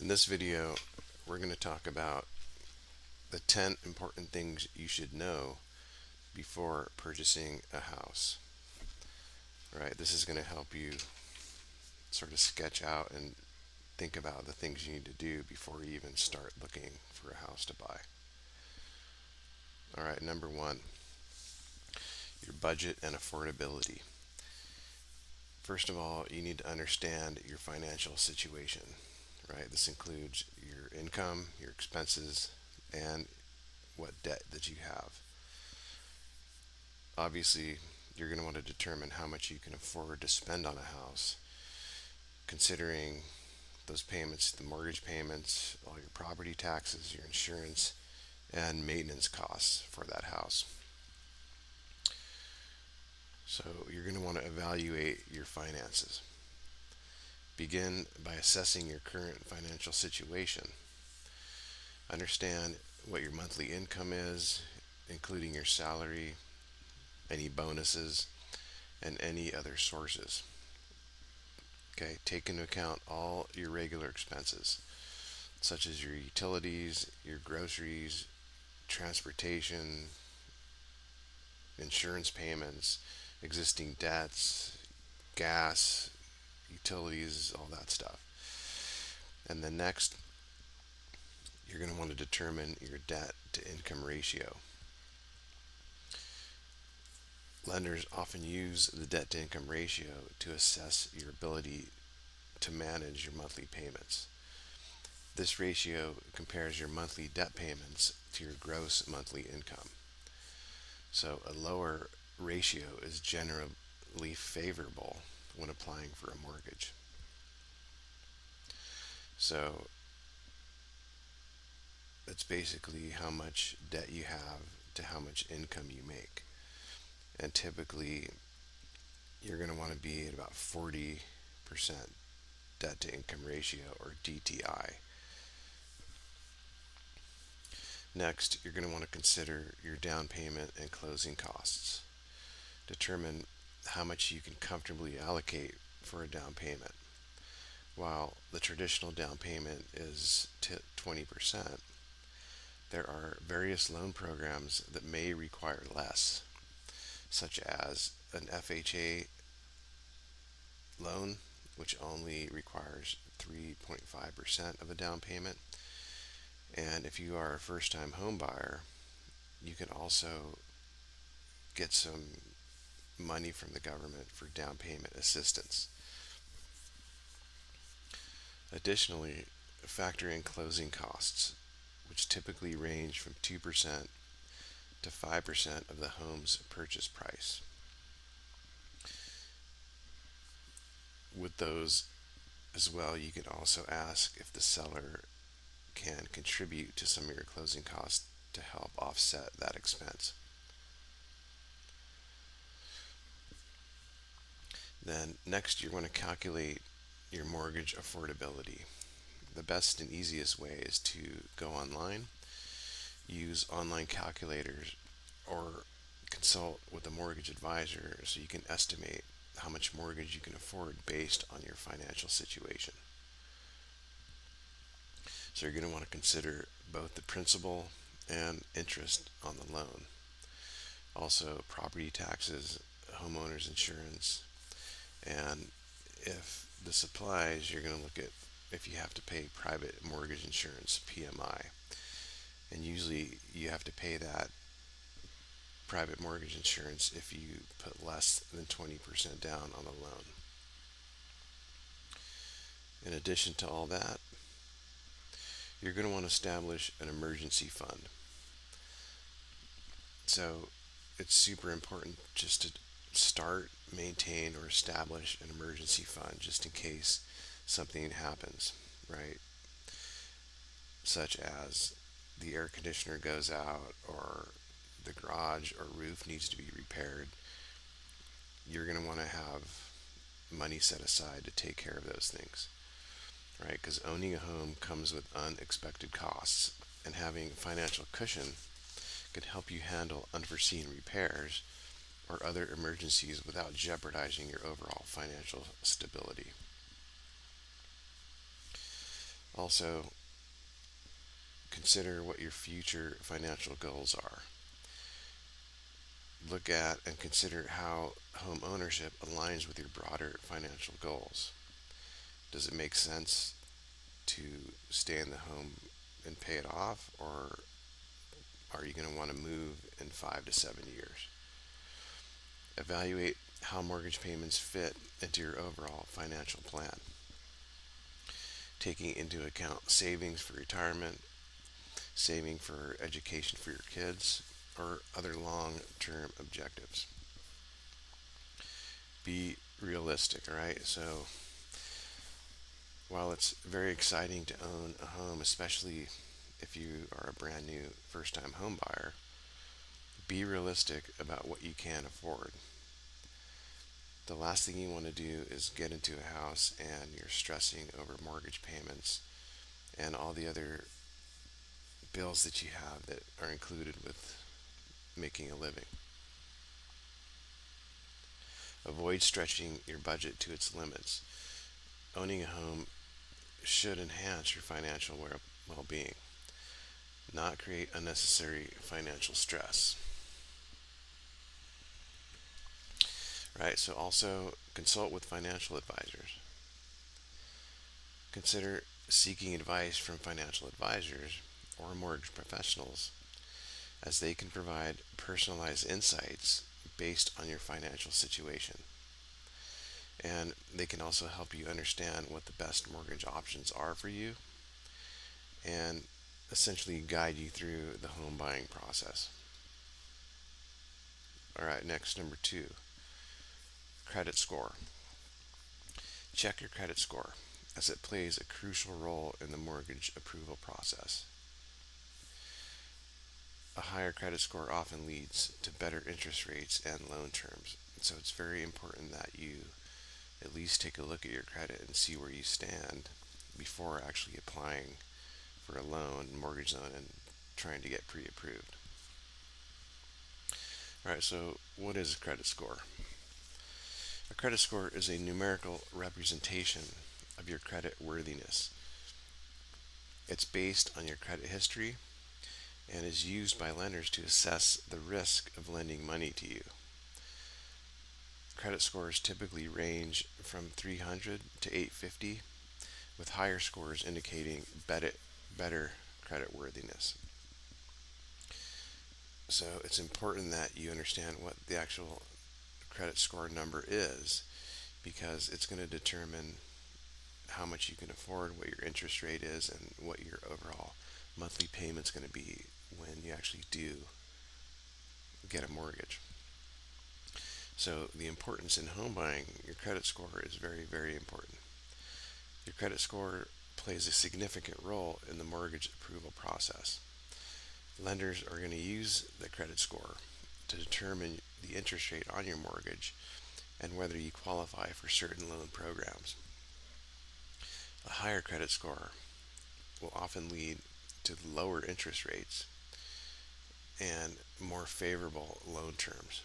In this video, we're going to talk about the 10 important things you should know before purchasing a house. Right? This is going to help you sort of sketch out and think about the things you need to do before you even start looking for a house to buy. All right, number one, your budget and affordability. First of all, you need to understand your financial situation, right? This includes your income, your expenses, and what debt that you have. Obviously, you're going to want to determine how much you can afford to spend on a house, considering those payments, the mortgage payments, all your property taxes, your insurance, and maintenance costs for that house. So you're going to want to evaluate your finances. Begin by assessing your current financial situation. Understand what your monthly income is, including your salary, any bonuses, and any other sources. Okay, take into account all your regular expenses, such as your utilities, your groceries, transportation, insurance payments, existing debts, gas, utilities, all that stuff. And then next, you're going to want to determine your debt to income ratio. Lenders often use the debt to income ratio to assess your ability to manage your monthly payments. This ratio compares your monthly debt payments to your gross monthly income. So a lower ratio is generally favorable when applying for a mortgage. So it's basically how much debt you have to how much income you make. And typically, you're going to want to be at about 40% debt to income ratio, or DTI. Next, you're going to want to consider your down payment and closing costs. Determine how much you can comfortably allocate for a down payment. While the traditional down payment is 20%, there are various loan programs that may require less, such as an FHA loan, which only requires 3.5% of a down payment. And if you are a first time home buyer, you can also get some money from the government for down payment assistance. Additionally, factor in closing costs, which typically range from 2% to 5% of the home's purchase price. With those as well, you can also ask if the seller can contribute to some of your closing costs to help offset that expense. Then next, you're going to calculate your mortgage affordability. The best and easiest way is to go online, use online calculators, or consult with a mortgage advisor so you can estimate how much mortgage you can afford based on your financial situation. So you're going to want to consider both the principal and interest on the loan. Also, property taxes, homeowners insurance, and if this applies, you're going to look at if you have to pay private mortgage insurance, PMI. And usually you have to pay that private mortgage insurance if you put less than 20% down on the loan. In addition to all that, you're going to want to establish an emergency fund. So it's super important just to start, maintain, or establish an emergency fund just in case something happens, right? Such as the air conditioner goes out, or the garage or roof needs to be repaired. You're going to want to have money set aside to take care of those things, right? Because owning a home comes with unexpected costs, and having financial cushion can help you handle unforeseen repairs or other emergencies without jeopardizing your overall financial stability. Also, consider what your future financial goals are. Look at and consider how home ownership aligns with your broader financial goals. Does it make sense to stay in the home and pay it off, or are you going to want to move in 5 to 7 years? Evaluate how mortgage payments fit into your overall financial plan, taking into account savings for retirement, saving for education for your kids, or other long term objectives. Be realistic, all right? So, while it's very exciting to own a home, especially if you are a brand new first time home buyer, be realistic about what you can afford. The last thing you want to do is get into a house and you're stressing over mortgage payments and all the other bills that you have that are included with making a living. Avoid stretching your budget to its limits. Owning a home should enhance your financial well being, not create unnecessary financial stress. Right? So, also consult with financial advisors. Consider seeking advice from financial advisors or mortgage professionals, as they can provide personalized insights based on your financial situation. And they can also help you understand what the best mortgage options are for you and essentially guide you through the home buying process. All right, next, number two, credit score. Check your credit score, as it plays a crucial role in the mortgage approval process. A higher credit score often leads to better interest rates and loan terms. So it's very important that you at least take a look at your credit and see where you stand before actually applying for a loan, mortgage loan, and trying to get pre-approved. All right, so what is a credit score? A credit score is a numerical representation of your credit worthiness. It's based on your credit history and is used by lenders to assess the risk of lending money to you. Credit scores typically range from 300 to 850, with higher scores indicating better credit worthiness. So it's important that you understand what the actual credit score number is, because it's going to determine how much you can afford, what your interest rate is, and what your overall monthly payment's going to be when you actually do get a mortgage. So the importance in home buying, your credit score is very, very important. Your credit score plays a significant role in the mortgage approval process. Lenders are going to use the credit score to determine the interest rate on your mortgage and whether you qualify for certain loan programs. A higher credit score will often lead to lower interest rates and more favorable loan terms.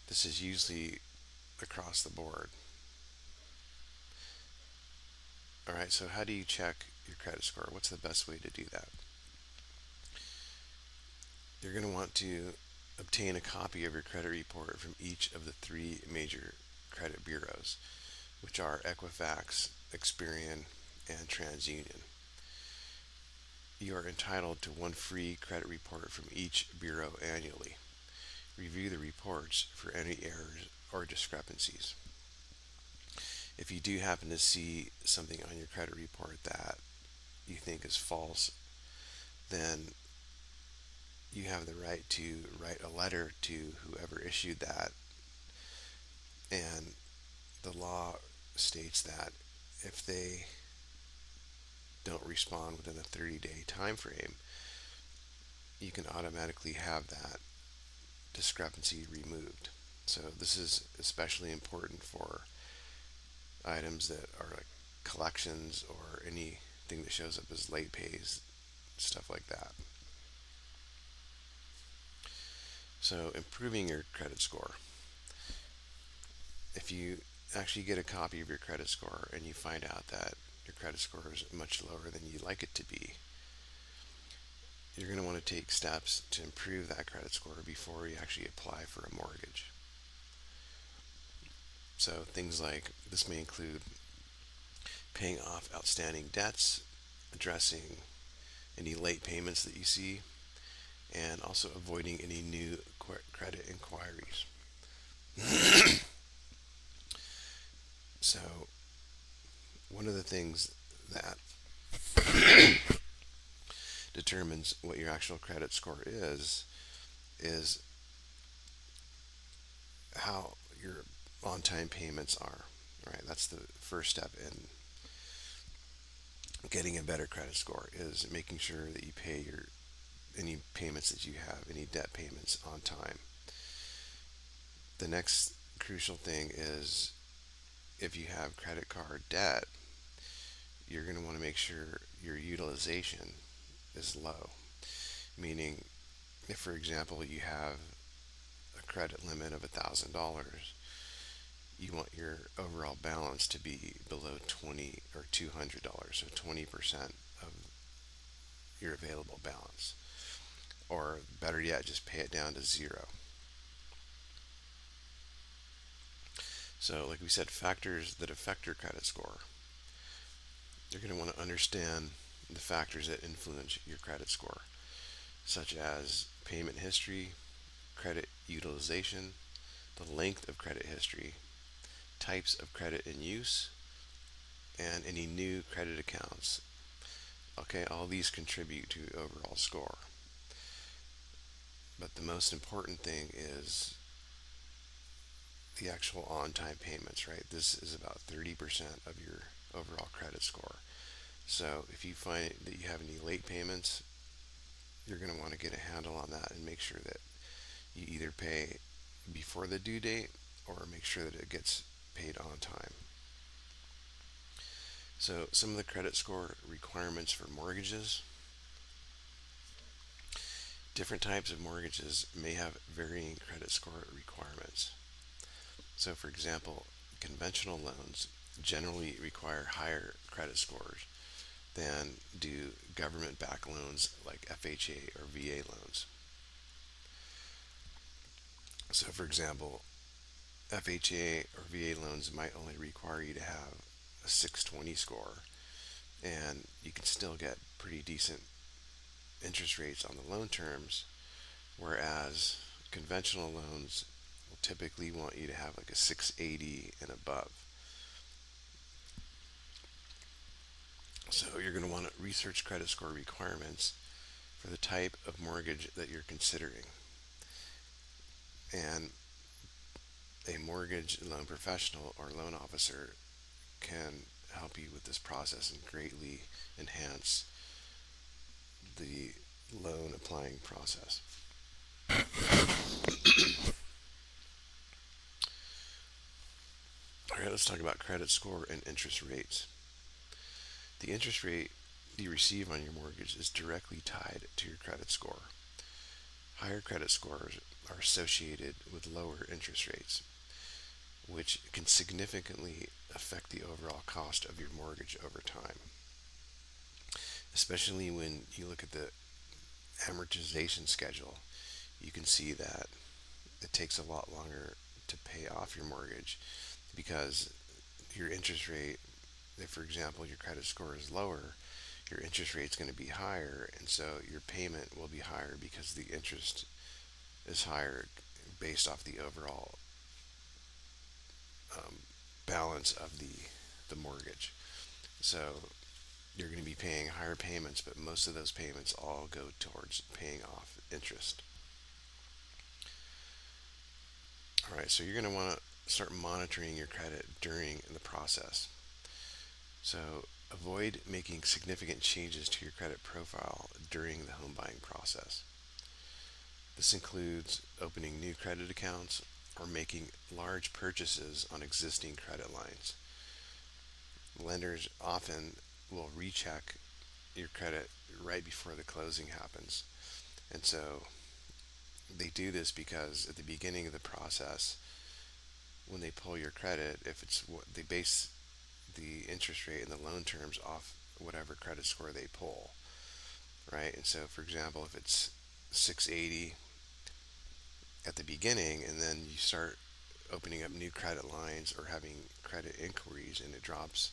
This is usually across the board. All right, so how do you check your credit score? What's the best way to do that? You're going to want to obtain a copy of your credit report from each of the three major credit bureaus, which are Equifax, Experian, and TransUnion. You are entitled to one free credit report from each bureau annually. Review the reports for any errors or discrepancies. If you do happen to see something on your credit report that you think is false, then you have the right to write a letter to whoever issued that. And the law states that if they don't respond within a 30-day time frame, you can automatically have that discrepancy removed. So this is especially important for items that are like collections or anything that shows up as late pays, stuff like that. So improving your credit score. If you actually get a copy of your credit score and you find out that your credit score is much lower than you'd like it to be, you're going to want to take steps to improve that credit score before you actually apply for a mortgage. So things like this may include paying off outstanding debts, addressing any late payments that you see, and also avoiding any new credit inquiries. So, one of the things that determines what your actual credit score is how your on-time payments are. Right? That's the first step in getting a better credit score, is making sure that you pay your any payments that you have, any debt payments on time. The next crucial thing is if you have credit card debt, you're going to want to make sure your utilization is low. Meaning, if for example you have a credit limit of $1,000, you want your overall balance to be below 20 or $200, so 20% of your available balance. Or better yet, just pay it down to zero. So, like we said, factors that affect your credit score. You're going to want to understand the factors that influence your credit score, such as payment history, credit utilization, the length of credit history, types of credit in use, and any new credit accounts. Okay, all these contribute to overall score. But the most important thing is the actual on-time payments, right? This is about 30% of your overall credit score. So if you find that you have any late payments, you're going to want to get a handle on that and make sure that you either pay before the due date or make sure that it gets paid on time. So some of the credit score requirements for mortgages. Different types of mortgages may have varying credit score requirements. So for example, conventional loans generally require higher credit scores than do government-backed loans like FHA or VA loans. So for example, FHA or VA loans might only require you to have a 620 score, and you can still get pretty decent interest rates on the loan terms, whereas conventional loans will typically want you to have like a 680 and above. So you're going to want to research credit score requirements for the type of mortgage that you're considering. And a mortgage loan professional or loan officer can help you with this process and greatly enhance the loan applying process. All right, let's talk about credit score and interest rates. The interest rate you receive on your mortgage is directly tied to your credit score. Higher credit scores are associated with lower interest rates, which can significantly affect the overall cost of your mortgage over time, especially when you look at the amortization schedule. You can see that it takes a lot longer to pay off your mortgage because your interest rate, if for example your credit score is lower, your interest rate is going to be higher, and so your payment will be higher because the interest is higher based off the overall um, balance of the mortgage. So you're going to be paying higher payments, but most of those payments all go towards paying off interest. All right, so you're going to want to start monitoring your credit during the process. So avoid making significant changes to your credit profile during the home buying process. This includes opening new credit accounts or making large purchases on existing credit lines. Lenders often will recheck your credit right before the closing happens. And so they do this because at the beginning of the process, when they pull your credit, if it's what they base the interest rate and the loan terms off whatever credit score they pull, right? And so, for example, if it's 680 at the beginning and then you start opening up new credit lines or having credit inquiries and it drops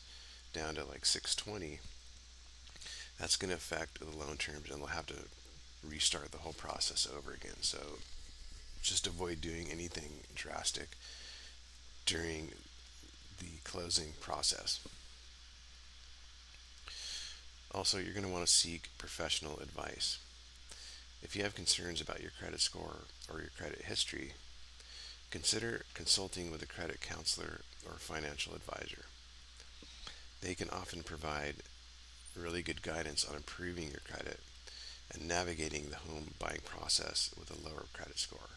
down to like 620, that's going to affect the loan terms and they'll have to restart the whole process over again. So just avoid doing anything drastic during the closing process. Also, you're going to want to seek professional advice. If you have concerns about your credit score or your credit history, consider consulting with a credit counselor or financial advisor. They can often provide really good guidance on improving your credit and navigating the home buying process with a lower credit score.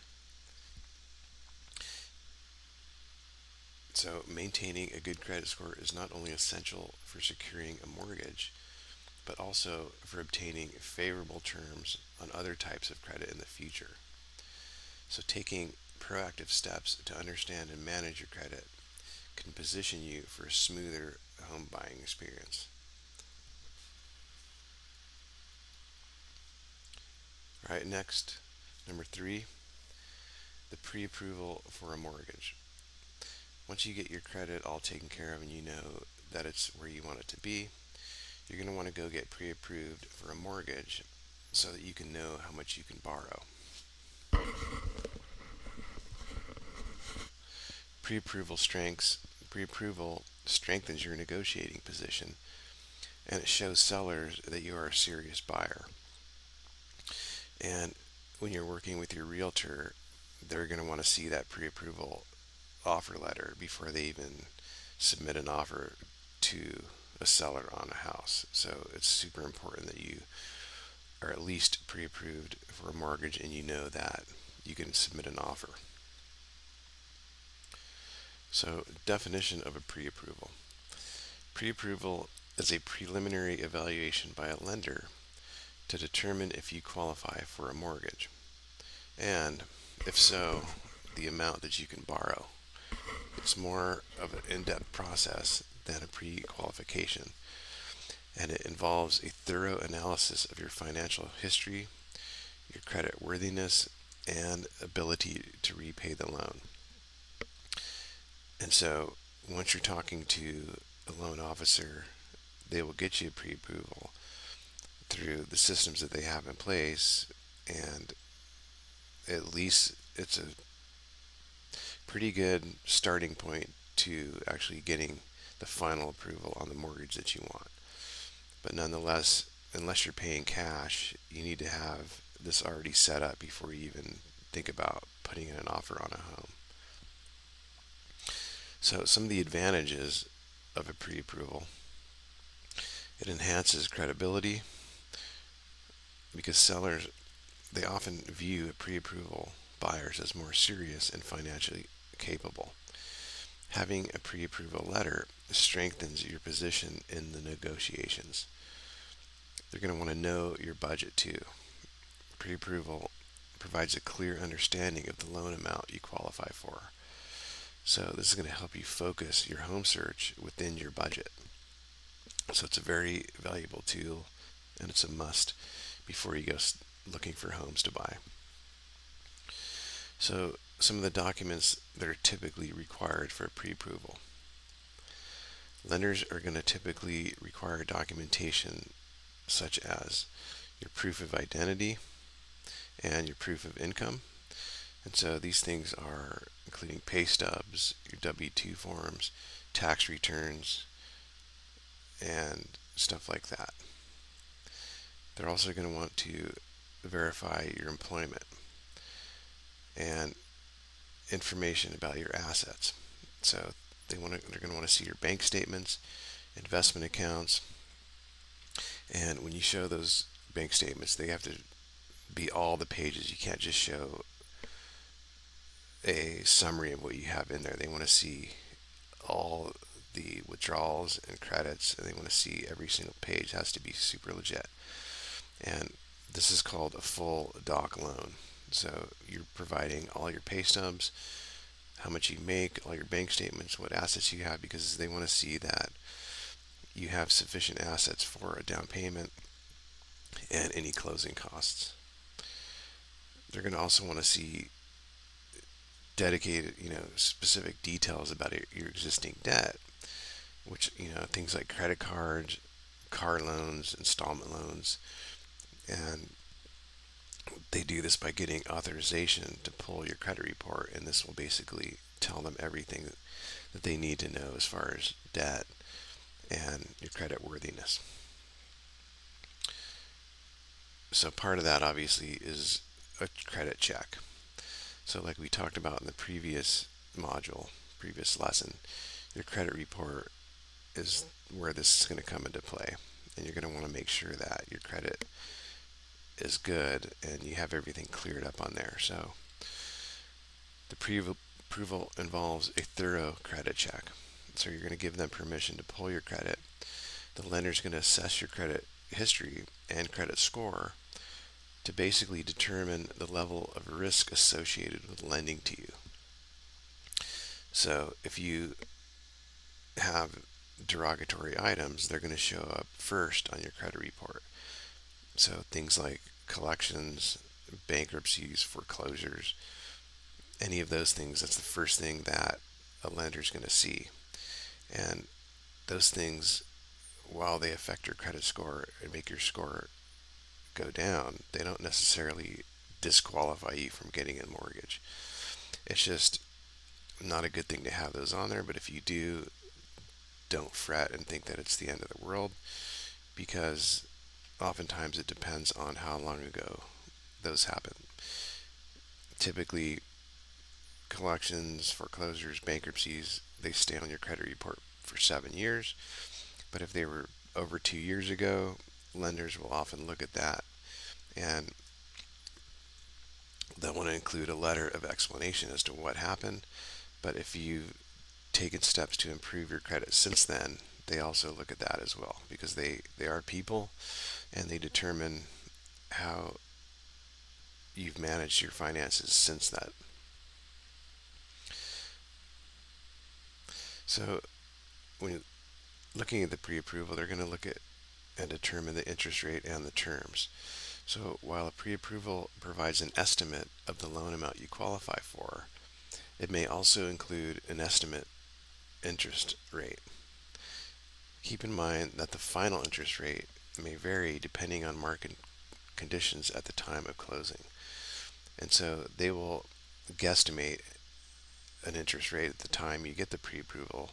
So, maintaining a good credit score is not only essential for securing a mortgage, but also for obtaining favorable terms on other types of credit in the future. So, taking proactive steps to understand and manage your credit can position you for a smoother home buying experience. All right, next, number 3, the pre approval for a mortgage. Once you get your credit all taken care of and you know that it's where you want it to be, you're going to want to go get pre approved for a mortgage so that you can know how much you can borrow. Pre approval strengthens your negotiating position and it shows sellers that you are a serious buyer. And when you're working with your realtor, they're going to want to see that pre approval offer letter before they even submit an offer to a seller on a house. So it's super important that you are at least pre approved for a mortgage and you know that you can submit an offer. So, definition of a pre approval: pre approval is a preliminary evaluation by a lender to determine if you qualify for a mortgage, and if so, the amount that you can borrow. It's more of an in depth process than a pre qualification, and it involves a thorough analysis of your financial history, your credit worthiness, and ability to repay the loan. And so, once you're talking to a loan officer, they will get you a pre approval through the systems that they have in place, and at least it's a pretty good starting point to actually getting the final approval on the mortgage that you want. But nonetheless, unless you're paying cash, you need to have this already set up before you even think about putting in an offer on a home. So, some of the advantages of a pre approval: it enhances credibility because sellers, they often view pre approval buyers as more serious and financially capable. Having a pre approval letter strengthens your position in the negotiations. They're going to want to know your budget too. Pre approval provides a clear understanding of the loan amount you qualify for. So, this is going to help you focus your home search within your budget. So, it's a very valuable tool and it's a must before you go looking for homes to buy. So, some of the documents that are typically required for pre approval: lenders are going to typically require documentation such as your proof of identity and your proof of income. And so these things are including pay stubs, your W-2 forms, tax returns, and stuff like that. They're also going to want to verify your employment and information about your assets. So they're going to want to see your bank statements, investment accounts, and when you show those bank statements, they have to be all the pages. You can't just show a summary of what you have in there. They want to see all the withdrawals and credits, and they want to see every single page. It has to be super legit. And this is called a full doc loan. So you're providing all your pay stubs, how much you make, all your bank statements, what assets you have, because they want to see that you have sufficient assets for a down payment and any closing costs. They're going to also want to see dedicated, specific details about your existing debt, which, things like credit cards, car loans, installment loans, and they do this by getting authorization to pull your credit report, and this will basically tell them everything that they need to know as far as debt and your credit worthiness. So part of that obviously is a credit check. So like we talked about in the previous module, previous lesson, your credit report is where this is going to come into play. And you're going to want to make sure that your credit is good and you have everything cleared up on there. So the pre-approval involves a thorough credit check. So you're going to give them permission to pull your credit. The lender is going to assess your credit history and credit score to basically determine the level of risk associated with lending to you. So if you have derogatory items, they're going to show up first on your credit report. So things like collections, bankruptcies, foreclosures, any of those things, that's the first thing that a lender is going to see. And those things, while they affect your credit score and make your score go down, they don't necessarily disqualify you from getting a mortgage. It's just not a good thing to have those on there, but if you do, don't fret and think that it's the end of the world, because oftentimes it depends on how long ago those happen. Typically, collections, foreclosures, bankruptcies, they stay on your credit report for 7 years. But if they were over 2 years ago, lenders will often look at that and they'll want to include a letter of explanation as to what happened. But if you've taken steps to improve your credit since then, they also look at that as well, because they are people and they determine how you've managed your finances since that. So when you're looking at the pre-approval, they're going to look at and determine the interest rate and the terms. So while a pre-approval provides an estimate of the loan amount you qualify for, it may also include an estimate interest rate. Keep in mind that the final interest rate may vary depending on market conditions at the time of closing. And so they will guesstimate an interest rate at the time you get the pre-approval.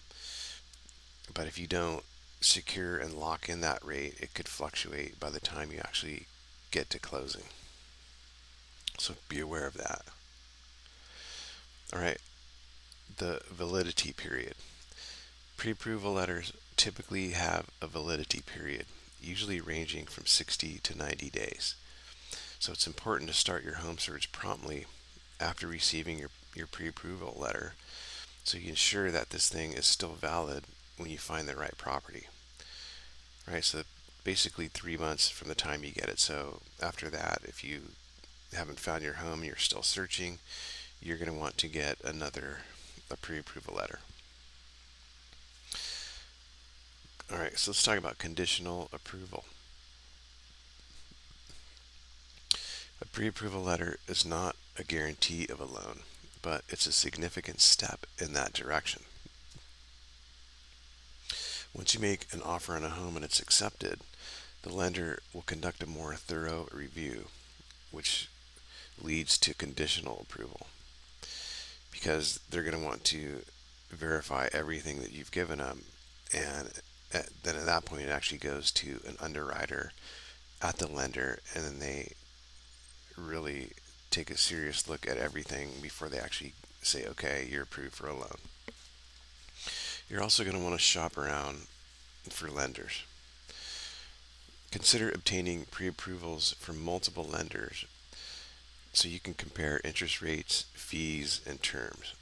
But if you don't secure and lock in that rate, it could fluctuate by the time you actually get to closing. So be aware of that. All right, the validity period. Pre-approval letters typically have a validity period, usually ranging from 60 to 90 days. So it's important to start your home search promptly after receiving your pre-approval letter, so you ensure that this thing is still valid when you find the right property. Right, so basically 3 months from the time you get it. So after that, if you haven't found your home, you're still searching, you're going to want to get a pre-approval letter. All right, so let's talk about conditional approval. A pre-approval letter is not a guarantee of a loan, but it's a significant step in that direction. Once you make an offer on a home and it's accepted, the lender will conduct a more thorough review, which leads to conditional approval, because they're going to want to verify everything that you've given them, and then at that point it actually goes to an underwriter at the lender, and then they really take a serious look at everything before they actually say, okay, you're approved for a loan. You're also going to want to shop around for lenders. Consider obtaining pre-approvals from multiple lenders so you can compare interest rates, fees, and terms.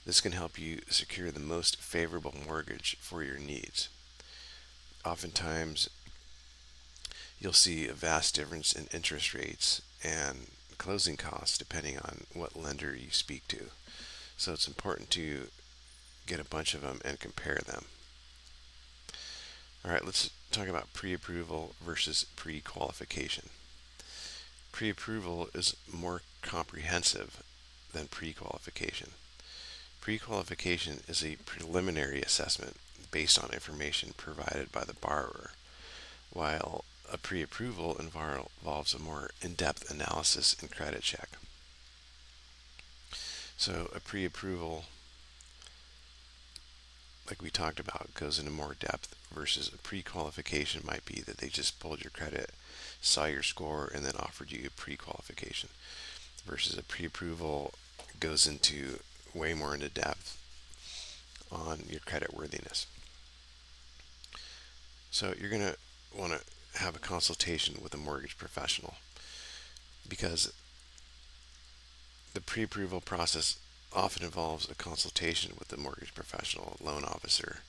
This can help you secure the most favorable mortgage for your needs. Oftentimes, you'll see a vast difference in interest rates and closing costs depending on what lender you speak to. So it's important to get a bunch of them and compare them. All right, let's talk about pre-approval versus pre-qualification. Pre-approval is more comprehensive than pre-qualification. Pre-qualification is a preliminary assessment based on information provided by the borrower, while a pre-approval involves a more in-depth analysis and credit check. So a pre-approval, like we talked about, goes into more depth versus a pre-qualification might be that they just pulled your credit, saw your score, and then offered you a pre-qualification, versus a pre-approval goes into way more into depth on your credit worthiness. So you're going to want to have a consultation with a mortgage professional, because the pre-approval process often involves a consultation with the mortgage professional loan officer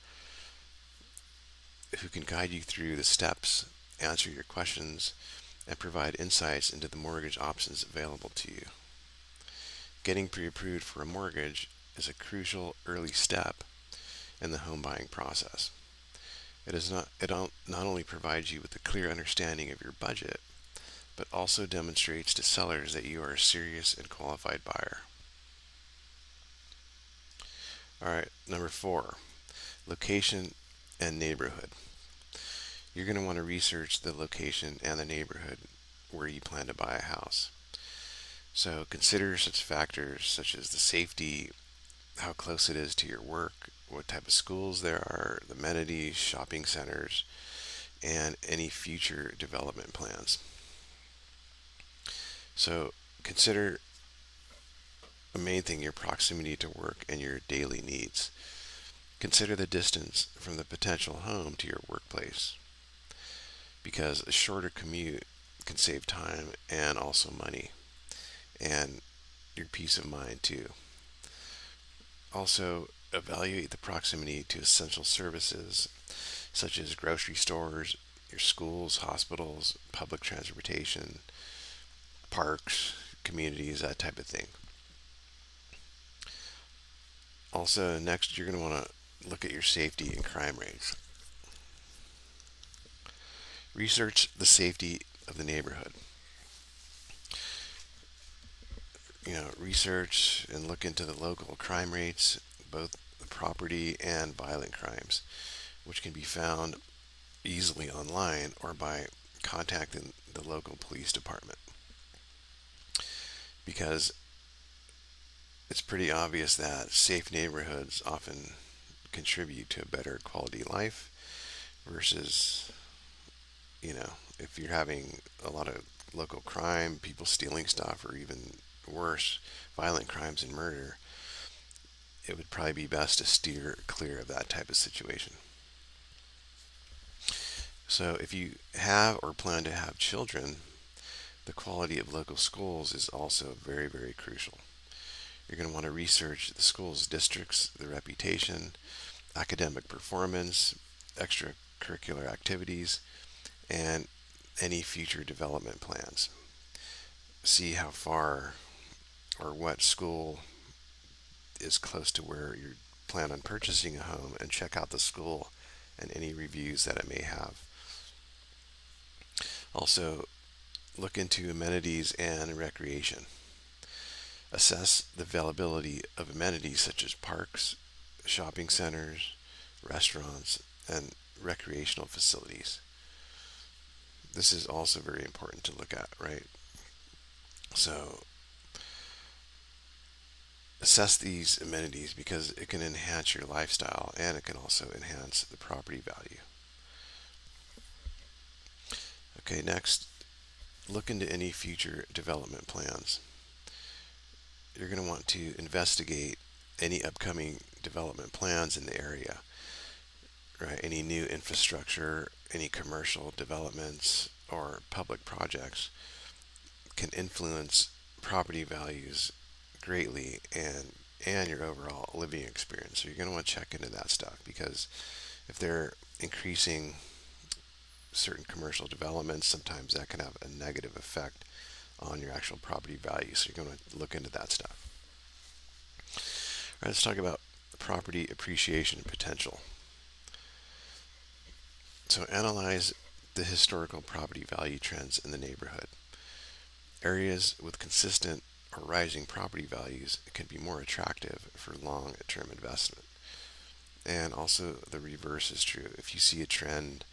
who can guide you through the steps, answer your questions, and provide insights into the mortgage options available to you. Getting pre-approved for a mortgage is a crucial early step in the home buying process. It not only provides you with a clear understanding of your budget, but also demonstrates to sellers that you are a serious and qualified buyer. All right, number 4, location and neighborhood. You're going to want to research the location and the neighborhood where you plan to buy a house. So consider such factors such as the safety, how close it is to your work, what type of schools there are, the amenities, shopping centers, and any future development plans. So consider the main thing, your proximity to work and your daily needs. Consider the distance from the potential home to your workplace, because a shorter commute can save time and also money and your peace of mind too. Also, evaluate the proximity to essential services such as grocery stores, your schools, hospitals, public transportation, parks, communities, that type of thing. Also, next, you're going to want to look at your safety and crime rates. Research the safety of the neighborhood. Research and look into the local crime rates, both the property and violent crimes, which can be found easily online or by contacting the local police department. Because it's pretty obvious that safe neighborhoods often contribute to a better quality life versus, if you're having a lot of local crime, people stealing stuff, or even worse, violent crimes and murder, it would probably be best to steer clear of that type of situation. So if you have or plan to have children, the quality of local schools is also very, very crucial. You're going to want to research the school's districts, the reputation, academic performance, extracurricular activities, and any future development plans. See how far or what school is close to where you plan on purchasing a home, and check out the school and any reviews that it may have. Also, look into amenities and recreation. Assess the availability of amenities such as parks, shopping centers, restaurants, and recreational facilities. This is also very important to look at, right? So, assess these amenities because it can enhance your lifestyle and it can also enhance the property value. Okay, next, look into any future development plans. You're going to want to investigate any upcoming development plans in the area, right? Any new infrastructure, any commercial developments, or public projects can influence property values greatly and your overall living experience. So you're going to want to check into that stuff, because if they're increasing certain commercial developments, sometimes that can have a negative effect on your actual property value. So you're going to look into that stuff. All right, let's talk about property appreciation potential. So analyze the historical property value trends in the neighborhood. Areas with consistent or rising property values can be more attractive for long-term investment. And also the reverse is true. If you see a trend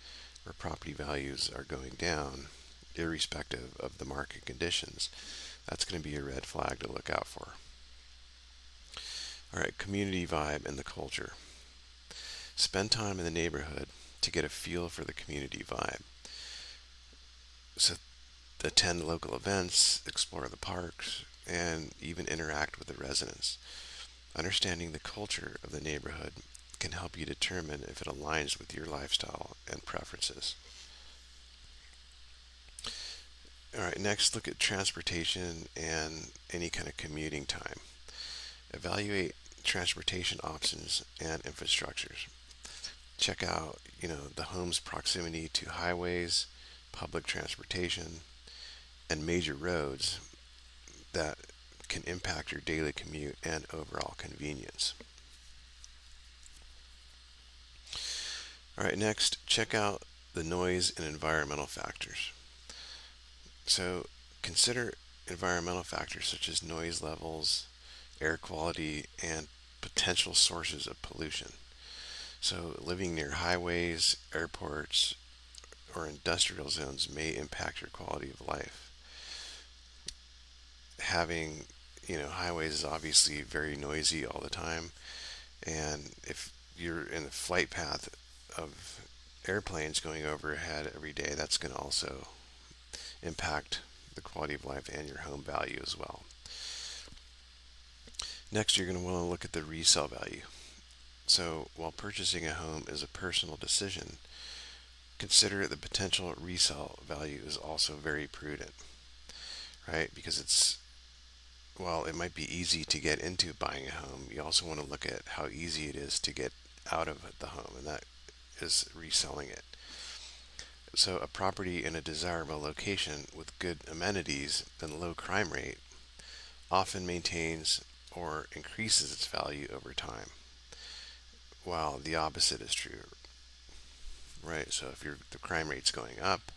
where property values are going down, irrespective of the market conditions, that's going to be a red flag to look out for. All right, community vibe and the culture. Spend time in the neighborhood to get a feel for the community vibe. So attend local events, explore the parks, and even interact with the residents. Understanding the culture of the neighborhood can help you determine if it aligns with your lifestyle and preferences. All right, next look at transportation and any kind of commuting time. Evaluate transportation options and infrastructures. Check out, the home's proximity to highways, public transportation, and major roads that can impact your daily commute and overall convenience. All right, next, check out the noise and environmental factors. So, consider environmental factors such as noise levels, air quality, and potential sources of pollution. So, living near highways, airports, or industrial zones may impact your quality of life. Having, highways is obviously very noisy all the time, and if you're in the flight path of airplanes going overhead every day, that's going to also impact the quality of life and your home value as well. Next, you're going to want to look at the resale value. So, while purchasing a home is a personal decision, consider the potential resale value is also very prudent, right? Because while it might be easy to get into buying a home, you also want to look at how easy it is to get out of the home, and that is reselling it. So, a property in a desirable location with good amenities and low crime rate often maintains or increases its value over time, while the opposite is true, right? So, if the crime rate's going up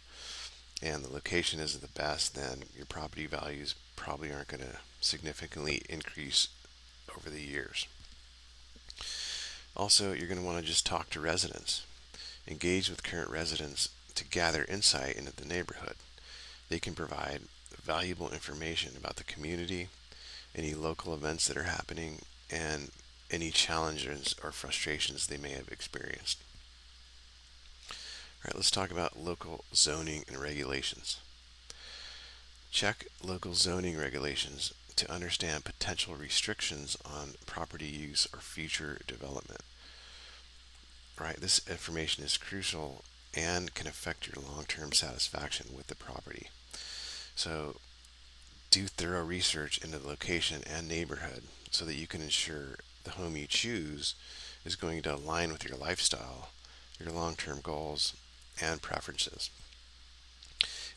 and the location isn't the best, then your property values probably aren't going to significantly increase over the years. Also, you're going to want to just talk to residents. Engage with current residents to gather insight into the neighborhood. They can provide valuable information about the community, any local events that are happening, and any challenges or frustrations they may have experienced. All right, let's talk about local zoning and regulations. Check local zoning regulations to understand potential restrictions on property use or future development. Right, this information is crucial and can affect your long-term satisfaction with the property. So, do thorough research into the location and neighborhood so that you can ensure the home you choose is going to align with your lifestyle, your long-term goals, and preferences.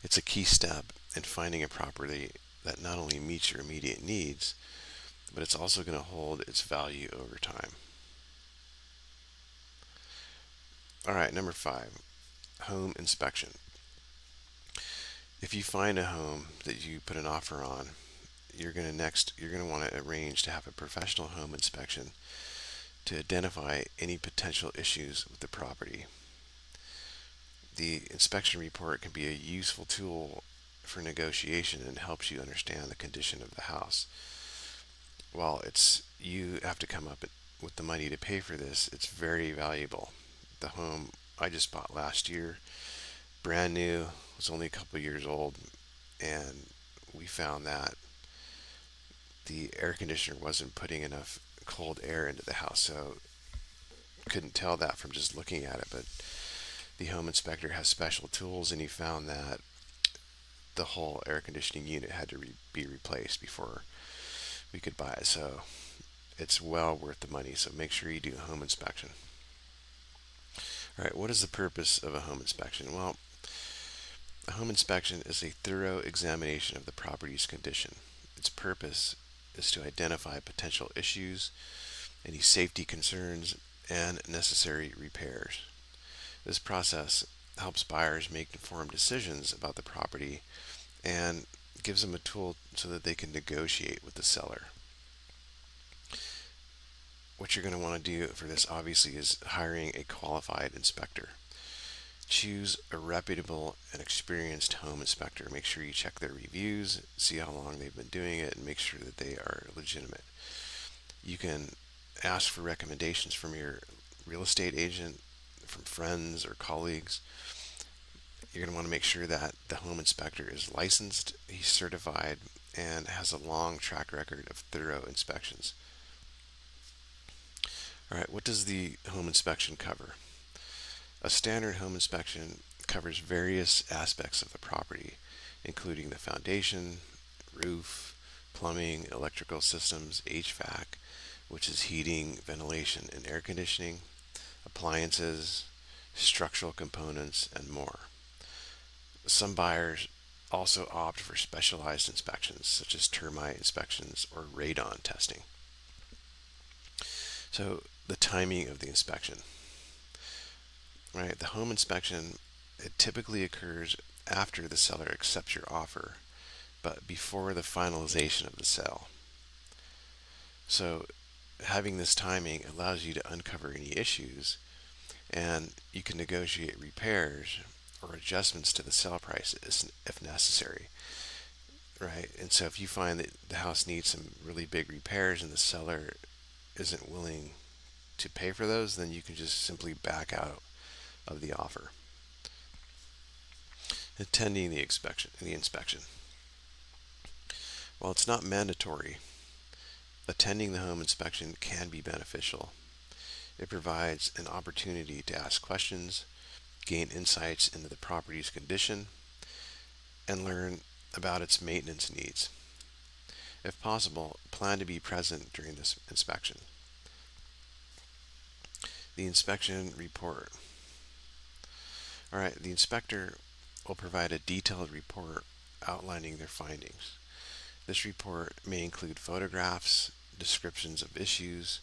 It's a key step in finding a property that not only meets your immediate needs, but it's also going to hold its value over time. All right, number 5, home inspection. If you find a home that you put an offer on, you're going to want to arrange to have a professional home inspection to identify any potential issues with the property. The inspection report can be a useful tool for negotiation and helps you understand the condition of the house. While you have to come up with the money to pay for this, it's very valuable. The home I just bought last year, brand new, was only a couple years old, and we found that the air conditioner wasn't putting enough cold air into the house, so couldn't tell that from just looking at it. But the home inspector has special tools, and he found that the whole air conditioning unit had to be replaced before we could buy it. So it's well worth the money. So make sure you do a home inspection. All right, what is the purpose of a home inspection? Well, a home inspection is a thorough examination of the property's condition. Its purpose is to identify potential issues any safety concerns, and necessary repairs. This process helps buyers make informed decisions about the property and gives them a tool so that they can negotiate with the seller. What you're going to want to do for this obviously is hiring a qualified inspector. Choose a reputable and experienced home inspector. Make sure you check their reviews, see how long they've been doing it, and make sure that they are legitimate. You can ask for recommendations from your real estate agent, from friends or colleagues. You're going to want to make sure that the home inspector is licensed, he's certified, and has a long track record of thorough inspections. All right, what does the home inspection cover? A standard home inspection covers various aspects of the property, including the foundation, roof, plumbing, electrical systems, HVAC, which is heating, ventilation, and air conditioning, appliances, structural components, and more. Some buyers also opt for specialized inspections, such as termite inspections or radon testing. So, the timing of the inspection, right? The home inspection, it typically occurs after the seller accepts your offer, but before the finalization of the sale. So, having this timing allows you to uncover any issues, and you can negotiate repairs or adjustments to the sale price if necessary, right? And so if you find that the house needs some really big repairs and the seller isn't willing to pay for those, then you can just simply back out of the offer. Attending the inspection. While it's not mandatory, attending the home inspection can be beneficial. It provides an opportunity to ask questions, gain insights into the property's condition, and learn about its maintenance needs. If possible, plan to be present during this inspection. The inspection report. All right, the inspector will provide a detailed report outlining their findings. This report may include photographs, descriptions of issues,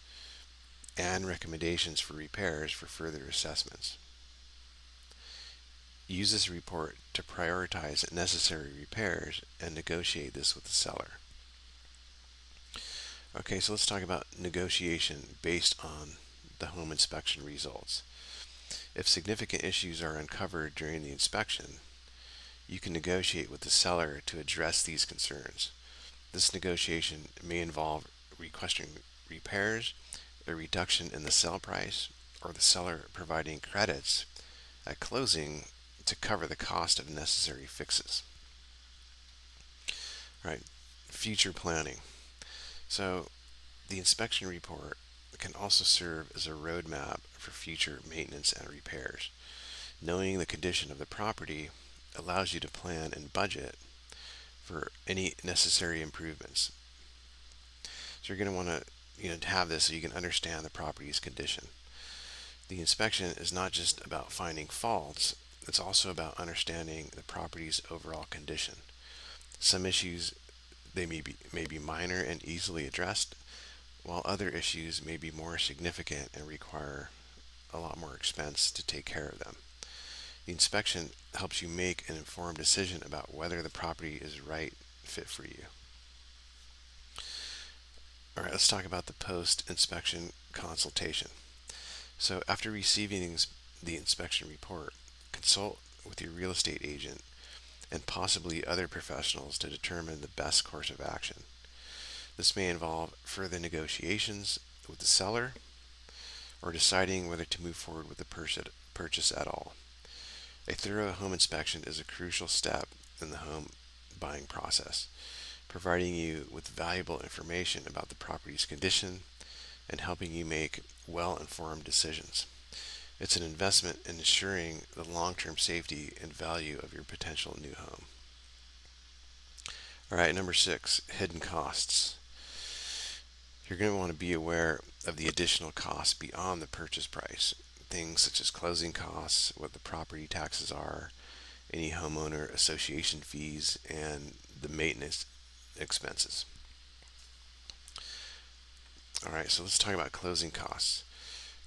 and recommendations for repairs for further assessments. Use this report to prioritize necessary repairs and negotiate this with the seller. Okay, so let's talk about negotiation based on the home inspection results. If significant issues are uncovered during the inspection, you can negotiate with the seller to address these concerns. This negotiation may involve requesting repairs, a reduction in the sale price, or the seller providing credits at closing to cover the cost of necessary fixes. All right, future planning. So, the inspection report can also serve as a roadmap for future maintenance and repairs. Knowing the condition of the property allows you to plan and budget for any necessary improvements. So you're going to want to have this so you can understand the property's condition. The inspection is not just about finding faults, it's also about understanding the property's overall condition. Some issues they may be minor and easily addressed, while other issues may be more significant and require a lot more expense to take care of them. The inspection helps you make an informed decision about whether the property is right fit for you. All right, let's talk about the post-inspection consultation. So after receiving the inspection report, consult with your real estate agent and possibly other professionals to determine the best course of action. This may involve further negotiations with the seller or deciding whether to move forward with the purchase at all. A thorough home inspection is a crucial step in the home buying process, providing you with valuable information about the property's condition and helping you make well-informed decisions. It's an investment in ensuring the long-term safety and value of your potential new home. All right, number 6, hidden costs. You're going to want to be aware of the additional costs beyond the purchase price. Things such as closing costs, what the property taxes are, any homeowner association fees, and the maintenance expenses. All right, so let's talk about closing costs.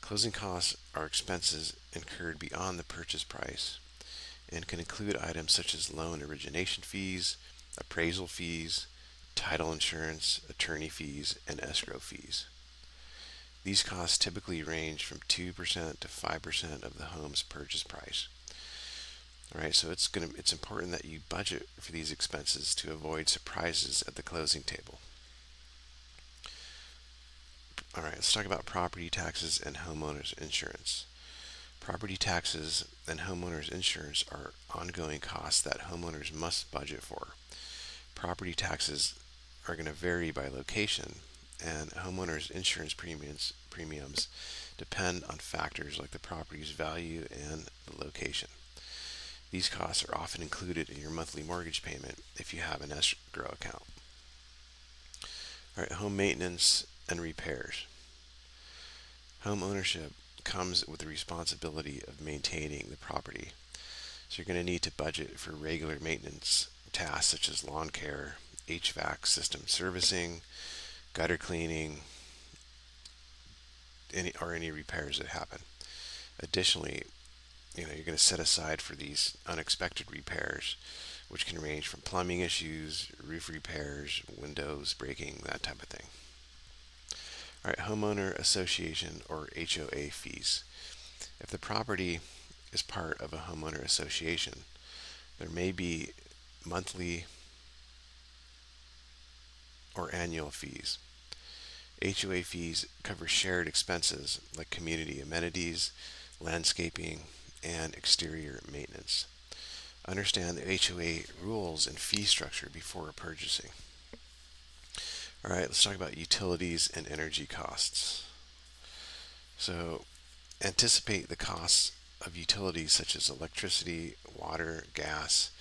Closing costs are expenses incurred beyond the purchase price and can include items such as loan origination fees, appraisal fees, title insurance, attorney fees, and escrow fees. These costs typically range from 2% to 5% of the home's purchase price. All right, so it's important that you budget for these expenses to avoid surprises at the closing table. All right, let's talk about property taxes and homeowners insurance. Property taxes and homeowners insurance are ongoing costs that homeowners must budget for. Property taxes are going to vary by location, and homeowners insurance premiums depend on factors like the property's value and the location. These costs are often included in your monthly mortgage payment if you have an escrow account. All right, home maintenance and repairs. Home ownership comes with the responsibility of maintaining the property. So you're going to need to budget for regular maintenance tasks such as lawn care, HVAC system servicing, gutter cleaning, any repairs that happen. Additionally, you're going to set aside for these unexpected repairs, which can range from plumbing issues, roof repairs, windows breaking, that type of thing. All right, homeowner association or HOA fees. If the property is part of a homeowner association, there may be monthly or annual fees. HOA fees cover shared expenses like community amenities, landscaping, and exterior maintenance. Understand the HOA rules and fee structure before purchasing. All right, let's talk about utilities and energy costs. So, anticipate the costs of utilities such as electricity, water, gas,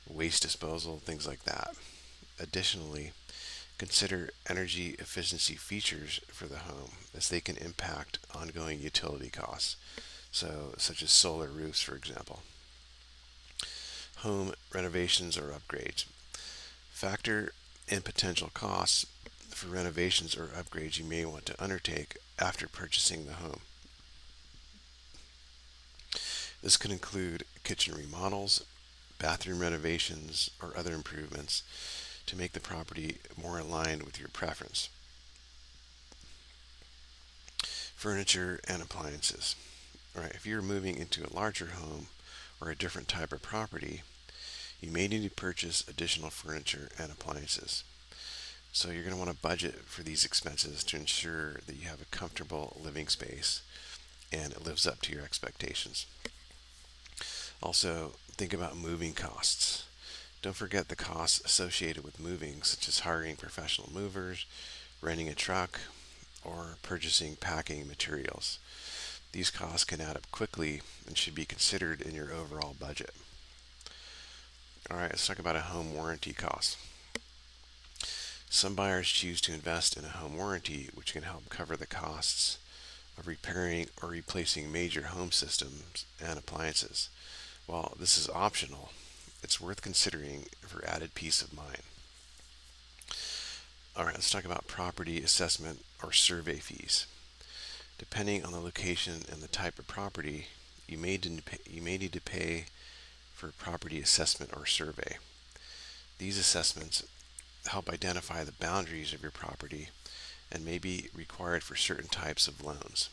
waste disposal, things like that. Additionally, consider energy efficiency features for the home as they can impact ongoing utility costs, so such as solar roofs, for example. Home renovations or upgrades. Factor in potential costs for renovations or upgrades you may want to undertake after purchasing the home. This could include kitchen remodels, bathroom renovations, or other improvements to make the property more aligned with your preference. Furniture and appliances. All right, if you're moving into a larger home or a different type of property, you may need to purchase additional furniture and appliances. So you're going to want to budget for these expenses to ensure that you have a comfortable living space and it lives up to your expectations. Also, think about moving costs. Don't forget the costs associated with moving, such as hiring professional movers, renting a truck, or purchasing packing materials. These costs can add up quickly and should be considered in your overall budget. All right, let's talk about a home warranty cost. Some buyers choose to invest in a home warranty, which can help cover the costs of repairing or replacing major home systems and appliances. While this is optional, it's worth considering for added peace of mind. All right, let's talk about property assessment or survey fees. Depending on the location and the type of property, you may need to pay for property assessment or survey. These assessments help identify the boundaries of your property and may be required for certain types of loans.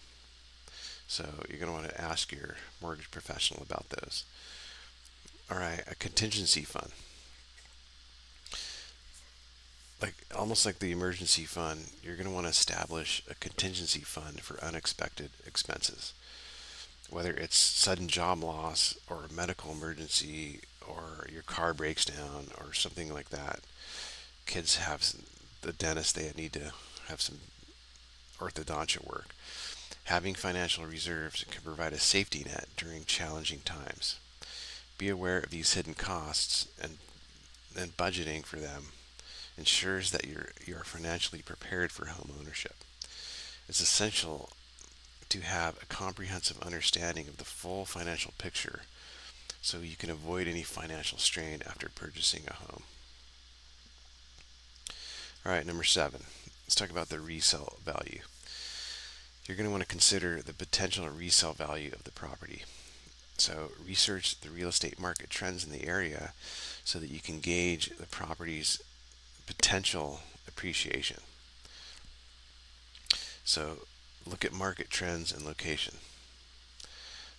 So you're going to want to ask your mortgage professional about those. All right, a contingency fund. Almost like the emergency fund, you're going to want to establish a contingency fund for unexpected expenses. Whether it's sudden job loss or a medical emergency or your car breaks down or something like that. Kids have the dentist, they need to have some orthodontia work. Having financial reserves can provide a safety net during challenging times. Be aware of these hidden costs and budgeting for them ensures that you're financially prepared for home ownership. It's essential to have a comprehensive understanding of the full financial picture so you can avoid any financial strain after purchasing a home. All right, number 7, let's talk about the resale value. You're going to want to consider the potential resale value of the property. So research the real estate market trends in the area so that you can gauge the property's potential appreciation. So look at market trends and location.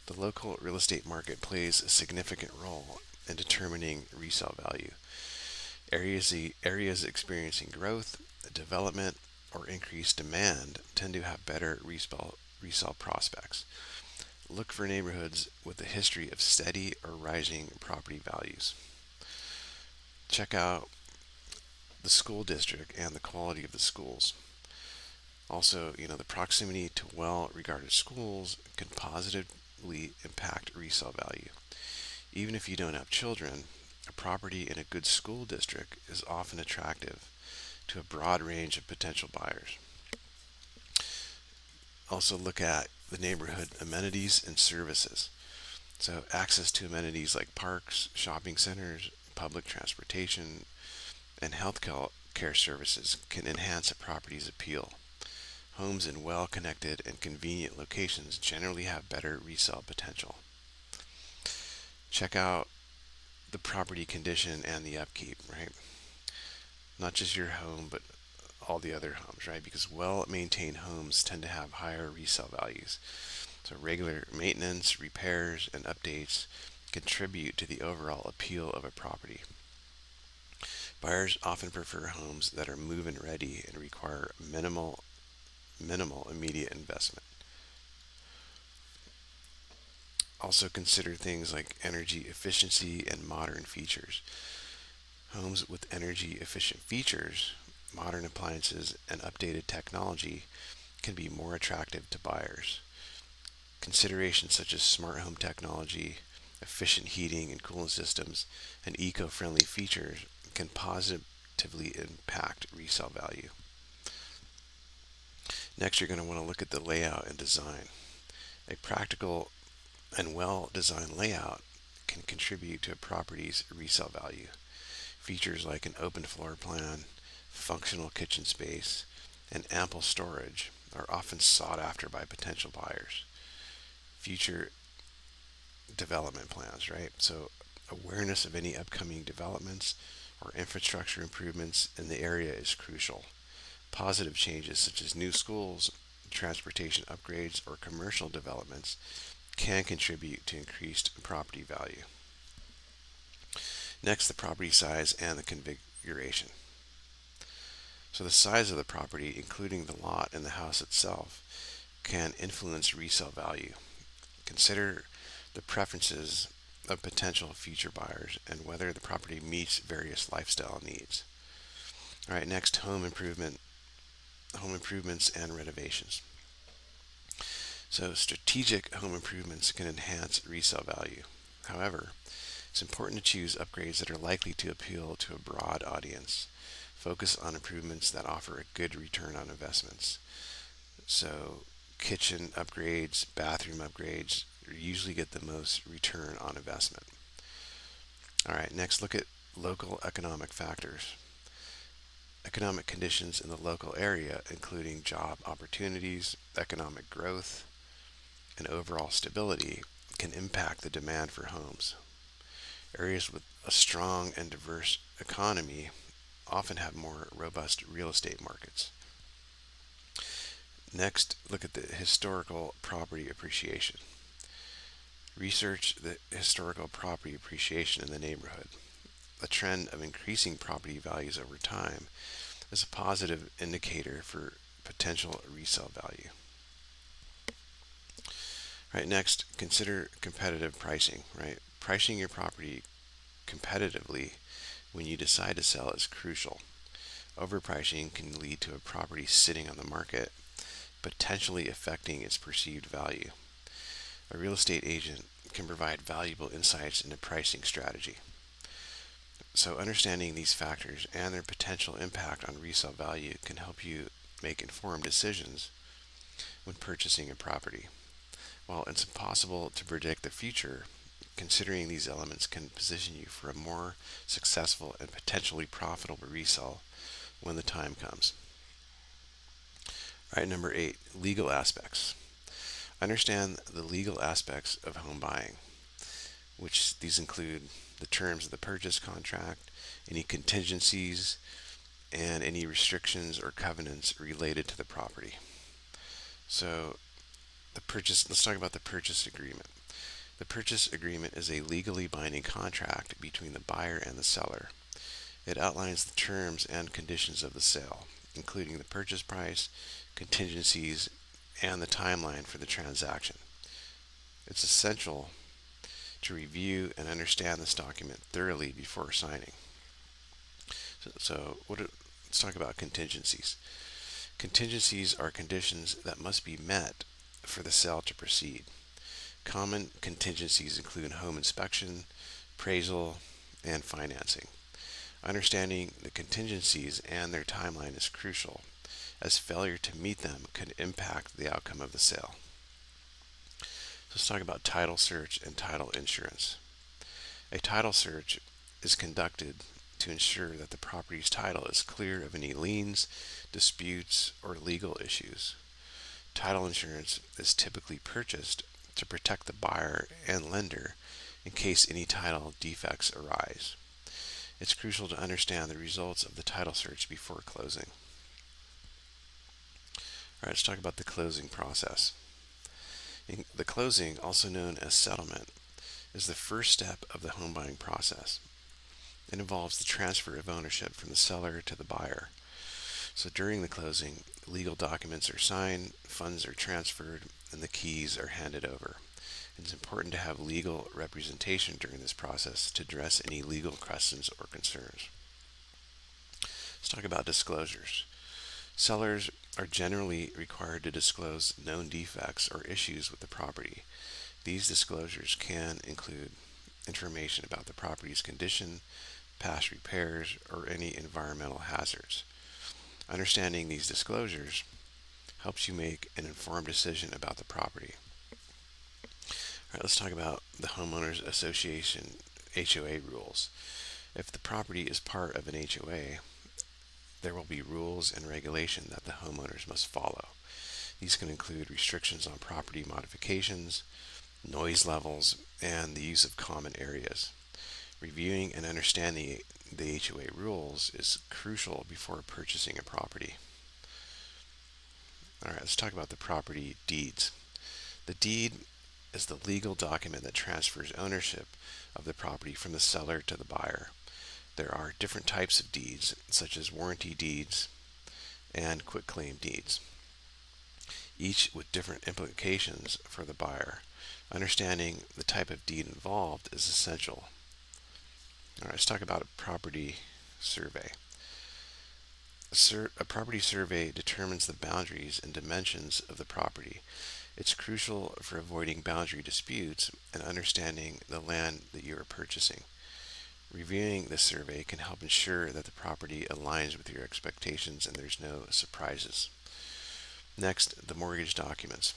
The local real estate market plays a significant role in determining resale value. Areas experiencing growth, development, or increased demand tend to have better resale prospects. Look for neighborhoods with a history of steady or rising property values. Check out the school district and the quality of the schools. Also, the proximity to well-regarded schools can positively impact resale value. Even if you don't have children, a property in a good school district is often attractive to a broad range of potential buyers. Also, look at the neighborhood amenities and services. So, access to amenities like parks, shopping centers, public transportation, and health care services can enhance a property's appeal. Homes in well connected and convenient locations generally have better resale potential. Check out the property condition and the upkeep, right? Not just your home, but all the other homes, right? Because well maintained homes tend to have higher resale values. So regular maintenance, repairs, and updates contribute to the overall appeal of a property. Buyers often prefer homes that are move-in ready and require minimal immediate investment. Also consider things like energy efficiency and modern features. Homes with energy efficient features, modern appliances, and updated technology can be more attractive to buyers. Considerations such as smart home technology, efficient heating and cooling systems, and eco-friendly features can positively impact resale value. Next, you're going to want to look at the layout and design. A practical and well-designed layout can contribute to a property's resale value. Features like an open floor plan, functional kitchen space, and ample storage are often sought after by potential buyers. Future development plans, right? So, awareness of any upcoming developments or infrastructure improvements in the area is crucial. Positive changes such as new schools, transportation upgrades, or commercial developments can contribute to increased property value. Next, the property size and the configuration. So the size of the property, including the lot and the house itself, can influence resale value. Consider the preferences of potential future buyers and whether the property meets various lifestyle needs. All right, next, home improvements and renovations. So strategic home improvements can enhance resale value. However, it's important to choose upgrades that are likely to appeal to a broad audience. Focus on improvements that offer a good return on investments. So, kitchen upgrades, bathroom upgrades usually get the most return on investment. All right, next look at local economic factors. Economic conditions in the local area, including job opportunities, economic growth, and overall stability, can impact the demand for homes. Areas with a strong and diverse economy often have more robust real estate markets. Next, look at the historical property appreciation. Research the historical property appreciation in the neighborhood. The trend of increasing property values over time is a positive indicator for potential resale value. Right, next, consider competitive pricing, right? Pricing your property competitively when you decide to sell is crucial. Overpricing can lead to a property sitting on the market, potentially affecting its perceived value. A real estate agent can provide valuable insights into pricing strategy. So, understanding these factors and their potential impact on resale value can help you make informed decisions when purchasing a property. While it's impossible to predict the future, considering these elements can position you for a more successful and potentially profitable resale when the time comes. All right, number 8, legal aspects. Understand the legal aspects of home buying, which these include the terms of the purchase contract, any contingencies, and any restrictions or covenants related to the property. So, let's talk about the purchase agreement. The purchase agreement is a legally binding contract between the buyer and the seller. It outlines the terms and conditions of the sale, including the purchase price, contingencies, and the timeline for the transaction. It's essential to review and understand this document thoroughly before signing. Let's talk about contingencies. Contingencies are conditions that must be met for the sale to proceed. Common contingencies include home inspection, appraisal, and financing. Understanding the contingencies and their timeline is crucial, as failure to meet them could impact the outcome of the sale. So let's talk about title search and title insurance. A title search is conducted to ensure that the property's title is clear of any liens, disputes, or legal issues. Title insurance is typically purchased to protect the buyer and lender in case any title defects arise. It's crucial to understand the results of the title search before closing. All right, let's talk about the closing process. The closing, also known as settlement, is the first step of the home buying process. It involves the transfer of ownership from the seller to the buyer. So during the closing, legal documents are signed, funds are transferred, and the keys are handed over. It's important to have legal representation during this process to address any legal questions or concerns. Let's talk about disclosures. Sellers are generally required to disclose known defects or issues with the property. These disclosures can include information about the property's condition, past repairs, or any environmental hazards. Understanding these disclosures helps you make an informed decision about the property. All right, let's talk about the Homeowners Association HOA rules. If the property is part of an HOA, there will be rules and regulation that the homeowners must follow. These can include restrictions on property modifications, noise levels, and the use of common areas. Reviewing and understanding the HOA rules is crucial before purchasing a property. All right, let's talk about the property deeds. The deed is the legal document that transfers ownership of the property from the seller to the buyer. There are different types of deeds, such as warranty deeds and quitclaim deeds, each with different implications for the buyer. Understanding the type of deed involved is essential. All right, let's talk about a property survey. A property survey determines the boundaries and dimensions of the property. It's crucial for avoiding boundary disputes and understanding the land that you are purchasing. Reviewing this survey can help ensure that the property aligns with your expectations and there's no surprises. Next, the mortgage documents.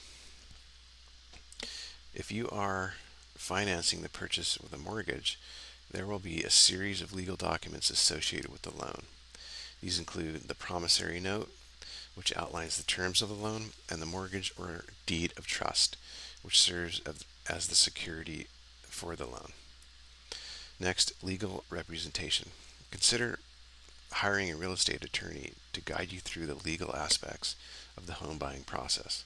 If you are financing the purchase with a mortgage, there will be a series of legal documents associated with the loan. These include the promissory note, which outlines the terms of the loan, and the mortgage or deed of trust, which serves as the security for the loan. Next, legal representation. Consider hiring a real estate attorney to guide you through the legal aspects of the home buying process.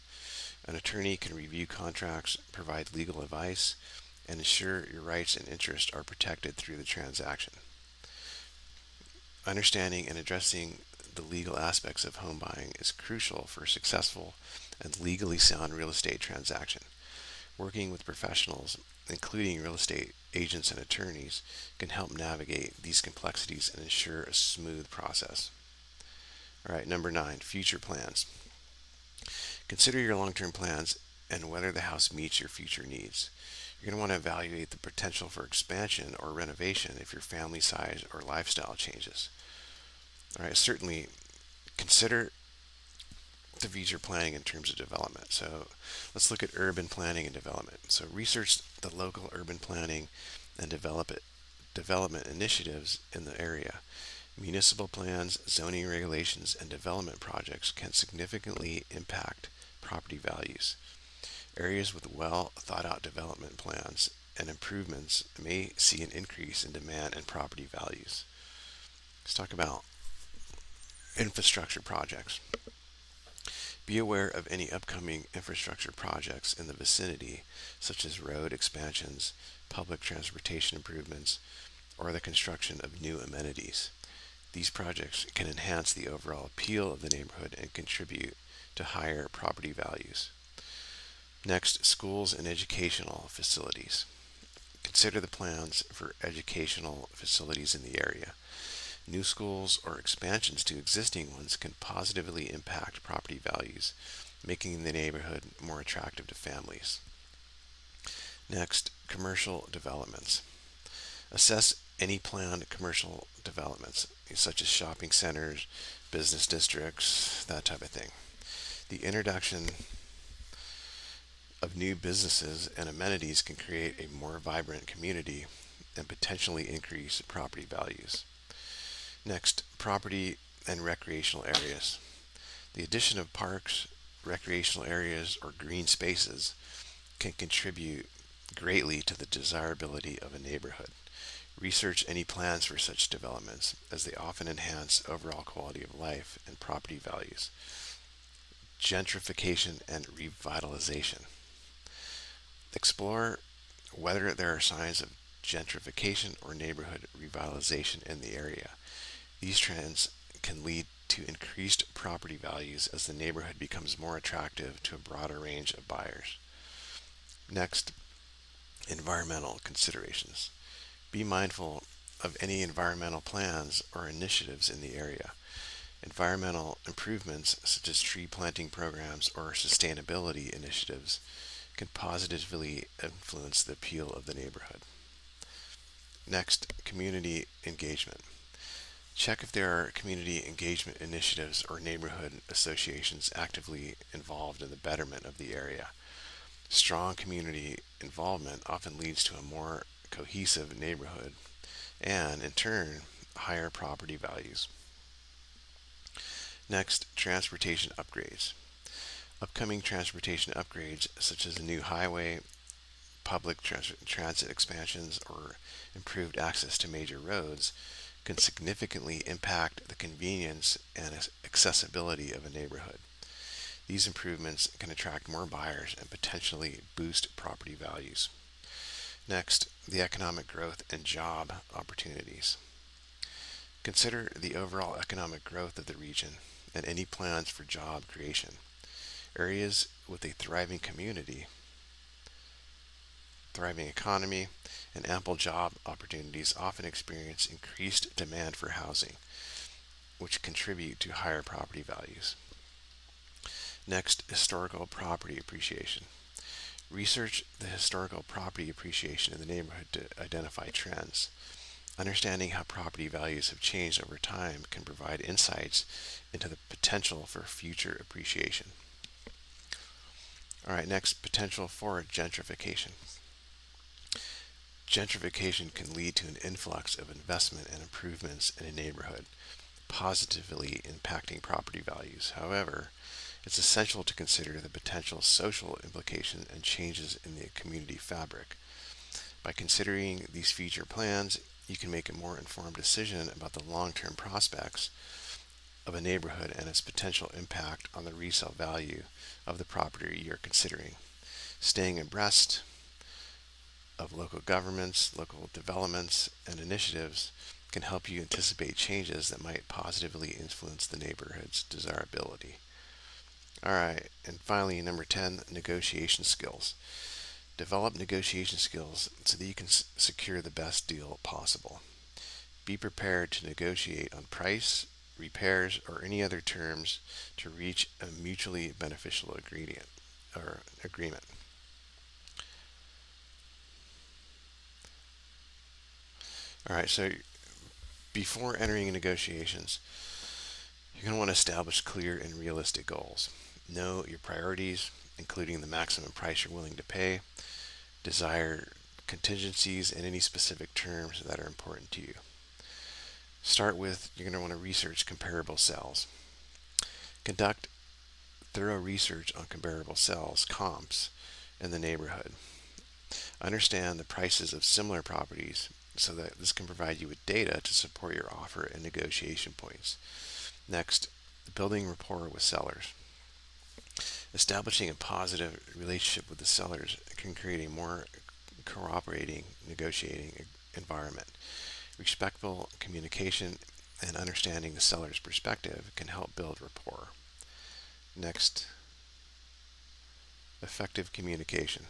An attorney can review contracts, provide legal advice, and ensure your rights and interests are protected through the transaction. Understanding and addressing the legal aspects of home buying is crucial for a successful and legally sound real estate transaction. Working with professionals, including real estate agents and attorneys, can help navigate these complexities and ensure a smooth process. All right, number 9, future plans. Consider your long-term plans and whether the house meets your future needs. You're going to want to evaluate the potential for expansion or renovation if your family size or lifestyle changes. All right, certainly consider the future planning in terms of development. So let's look at urban planning and development. So research the local urban planning and development initiatives in the area. Municipal plans, zoning regulations, and development projects can significantly impact property values. Areas with well thought out development plans and improvements may see an increase in demand and property values. Let's talk about infrastructure projects. Be aware of any upcoming infrastructure projects in the vicinity, such as road expansions, public transportation improvements, or the construction of new amenities. These projects can enhance the overall appeal of the neighborhood and contribute to higher property values. Next, schools and educational facilities. Consider the plans for educational facilities in the area. New schools or expansions to existing ones can positively impact property values, making the neighborhood more attractive to families. Next, commercial developments. Assess any planned commercial developments, such as shopping centers, business districts, that type of thing. The introduction of new businesses and amenities can create a more vibrant community and potentially increase property values. Next, property and recreational areas. The addition of parks, recreational areas, or green spaces can contribute greatly to the desirability of a neighborhood. Research any plans for such developments, as they often enhance overall quality of life and property values. Gentrification and revitalization. Explore whether there are signs of gentrification or neighborhood revitalization in the area. These trends can lead to increased property values as the neighborhood becomes more attractive to a broader range of buyers. Next, environmental considerations. Be mindful of any environmental plans or initiatives in the area. Environmental improvements, such as tree planting programs or sustainability initiatives, can positively influence the appeal of the neighborhood. Next, community engagement. Check if there are community engagement initiatives or neighborhood associations actively involved in the betterment of the area. Strong community involvement often leads to a more cohesive neighborhood and, in turn, higher property values. Next, transportation upgrades. Upcoming transportation upgrades, such as a new highway, public transit expansions, or improved access to major roads, can significantly impact the convenience and accessibility of a neighborhood. These improvements can attract more buyers and potentially boost property values. Next, the economic growth and job opportunities. Consider the overall economic growth of the region and any plans for job creation. Areas with a thriving community, thriving economy, and ample job opportunities often experience increased demand for housing, which contribute to higher property values. Next, historical property appreciation. Research the historical property appreciation in the neighborhood to identify trends. Understanding how property values have changed over time can provide insights into the potential for future appreciation. All right, next, potential for gentrification. Gentrification can lead to an influx of investment and improvements in a neighborhood, positively impacting property values. However, it's essential to consider the potential social implications and changes in the community fabric. By considering these future plans, you can make a more informed decision about the long-term prospects of a neighborhood and its potential impact on the resale value of the property you're considering. Staying abreast of local governments, local developments, and initiatives can help you anticipate changes that might positively influence the neighborhood's desirability. All right, and finally, number 10, negotiation skills. Develop negotiation skills so that you can secure the best deal possible. Be prepared to negotiate on price, repairs, or any other terms to reach a mutually beneficial agreement. All right, so before entering negotiations, you're going to want to establish clear and realistic goals. Know your priorities, including the maximum price you're willing to pay, desire contingencies, and any specific terms that are important to you. Start with, you're going to want to research comparable sales. Conduct thorough research on comparable sales comps in the neighborhood. Understand the prices of similar properties so that this can provide you with data to support your offer and negotiation points. Next, building rapport with sellers. Establishing a positive relationship with the sellers can create a more cooperating negotiating environment. Respectful communication and understanding the seller's perspective can help build rapport. Next, effective communication.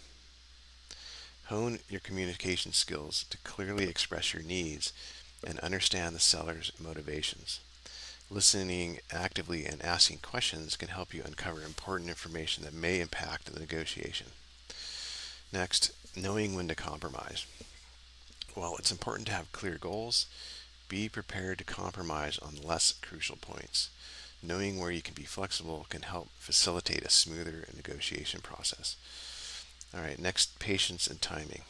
Hone your communication skills to clearly express your needs and understand the seller's motivations. Listening actively and asking questions can help you uncover important information that may impact the negotiation. Next, knowing when to compromise. While it's important to have clear goals, be prepared to compromise on less crucial points. Knowing where you can be flexible can help facilitate a smoother negotiation process. All right, next, patience and timing.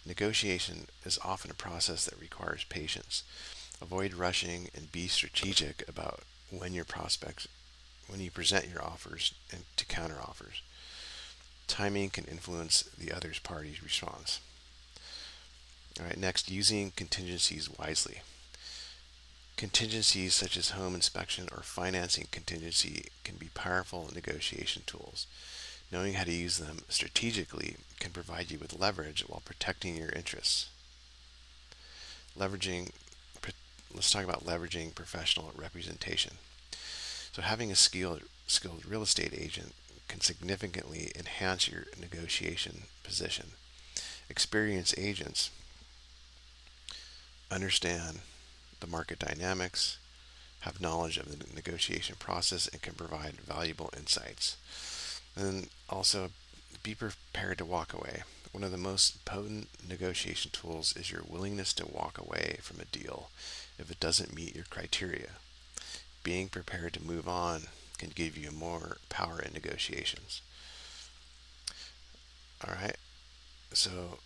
Negotiation is often a process that requires patience. Avoid rushing and be strategic about when you present your offers and to counter offers. Timing can influence the other party's response. All right, next, using contingencies wisely. Contingencies such as home inspection or financing contingency can be powerful negotiation tools. Knowing how to use them strategically can provide you with leverage while protecting your interests. Leveraging, let's talk about leveraging professional representation. So having a skilled real estate agent can significantly enhance your negotiation position. Experienced agents understand the market dynamics, have knowledge of the negotiation process, and can provide valuable insights. And then also be prepared to walk away. One of the most potent negotiation tools is your willingness to walk away from a deal if it doesn't meet your criteria. Being prepared to move on can give you more power in negotiations. All right. So,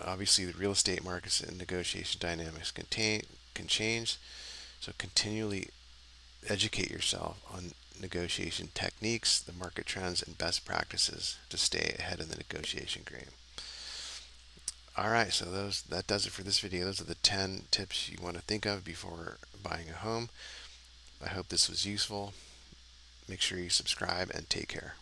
obviously the real estate markets and negotiation dynamics can change. So continually educate yourself on negotiation techniques, the market trends, and best practices to stay ahead of the negotiation game. All right, so that does it for this video. Those are the 10 tips you want to think of before buying a home. I hope this was useful. Make sure you subscribe and take care.